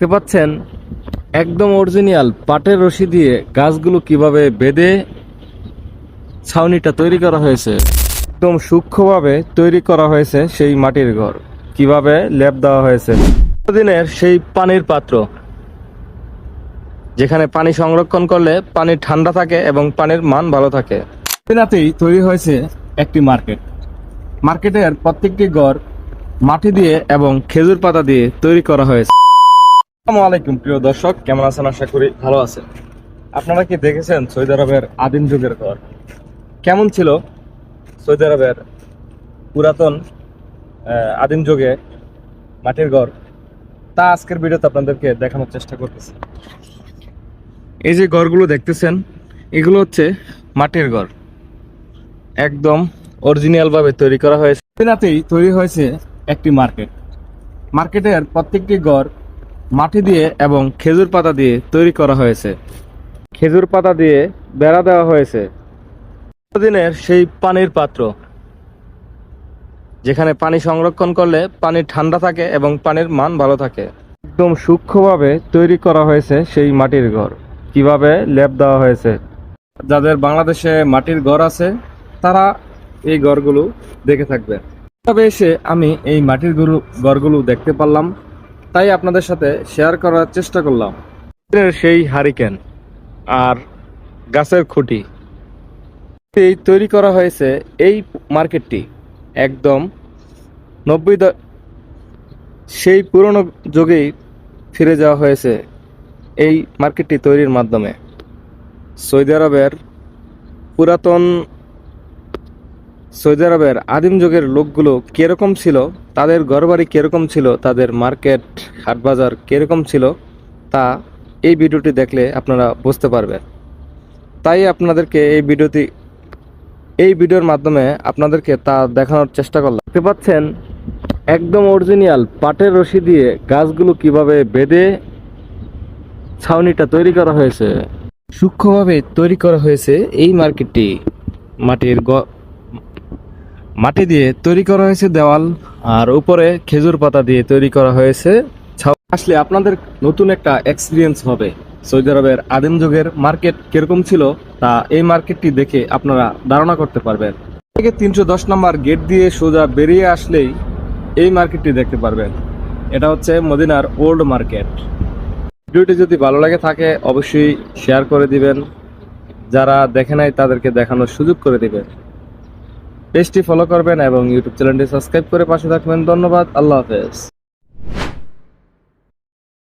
দেখতে পাচ্ছেন একদম অরিজিনাল পাটের রশি দিয়ে গাছগুলো কিভাবে বেঁধে ছাউনিটা তৈরি করা হয়েছে। একদম সূক্ষ্মভাবে তৈরি করা হয়েছে সেই মাটির ঘর, কিভাবে লেপ দেওয়া হয়েছে। দিনের সেই পানির পাত্র, যেখানে পানি সংরক্ষণ করলে পানি ঠান্ডা থাকে এবং পানির মান ভালো থাকে। দিনাতেই তৈরি হয়েছে একটি মার্কেট। মার্কেটের প্রত্যেকটি ঘর মাটি দিয়ে এবং খেজুর পাতা দিয়ে তৈরি করা হয়েছে। আসসালামু আলাইকুম প্রিয় দর্শক, কেমন আছেন? আশা করি ভালো আছেন। আপনারা কি দেখেছেন সৌদি আরবের আদিম যুগের ঘর কেমন ছিল? সৌদি আরবের পুরাতন আদিম যুগে মাটির ঘর, তা আজকের ভিডিওতে আপনাদেরকে দেখানোর চেষ্টা করতেছি। এই যে ঘরগুলো দেখতেছেন, এগুলো হচ্ছে মাটির ঘর, একদম অরিজিনাল ভাবে তৈরি করা হয়েছে। দিনাতেই তৈরি হয়েছে একটি মার্কেট। মার্কেটের প্রত্যেকটি ঘর মাটি দিয়ে এবং খেজুর পাতা দিয়ে তৈরি করা হয়েছে। খেজুর পাতা দিয়ে বেড়া দেওয়া হয়েছে। দিনের সেই পানির পাত্র, যেখানে পানি সংরক্ষণ করলে পানি ঠান্ডা থাকে এবং পানির মান ভালো থাকে। একদম সূক্ষ্মভাবে তৈরি করা হয়েছে সেই মাটির ঘর, কিভাবে লেপ দেওয়া হয়েছে। যাদের বাংলাদেশে মাটির ঘর আছে তারা এই ঘরগুলো দেখে থাকবে। তবে এসে আমি এই মাটির ঘরগুলো দেখতে পারলাম, তাই আপনাদের সাথে শেয়ার করার চেষ্টা করলাম। সেই হারিকেন আর গাছের খুঁটি এই তৈরি করা হয়েছে। এই মার্কেটটি একদম সেই পুরনো যুগেই ফিরে যাওয়া হয়েছে এই মার্কেটটি তৈরির মাধ্যমে। সৌদি আরবের আদিম যুগের লোকগুলো কিরকম ছিল, তাদের ঘরবাড়ি কিরকম ছিল, তাদের মার্কেট হাটবাজার কিরকম ছিল, তা এই ভিডিওটি দেখলে আপনারা বুঝতে পারবেন। তাই আপনাদেরকে এই ভিডিওর মাধ্যমে আপনাদেরকে তা দেখানোর চেষ্টা করলাম। দেখতে পাচ্ছেন একদম অরিজিনাল পাটের রশি দিয়ে গাছগুলো কিভাবে বেঁধে ছাউনিটা তৈরি করা হয়েছে। সূক্ষ্মভাবে তৈরি করা হয়েছে এই মার্কেটটি। মাটি দিয়ে তৈরি করা হয়েছে দেওয়াল, আর উপরে খেজুর পাতা দিয়ে তৈরি করা হয়েছে। আসলে আপনাদের নতুন একটা এক্সপিরিয়েন্স হবে সৌদি আরবের আদিম যুগের মার্কেট কিরকম ছিল, তা এই মার্কেটটি দেখে আপনারা ধারণা করতে পারবেন। 310 নম্বর গেট দিয়ে সোজা বেরিয়ে আসলেই এই মার্কেটটি দেখতে পারবেন। এটা হচ্ছে মদিনার ওল্ড মার্কেট। ভিডিওটি যদি ভালো লাগে থাকে অবশ্যই শেয়ার করে দিবেন, যারা দেখে নাই তাদেরকে দেখানোর সুযোগ করে দিবেন। পেজটি ফলো করবেন এবং ইউটিউব চ্যানেলটি সাবস্ক্রাইব করে পাশে থাকবেন। ধন্যবাদ। আল্লাহ হাফেজ।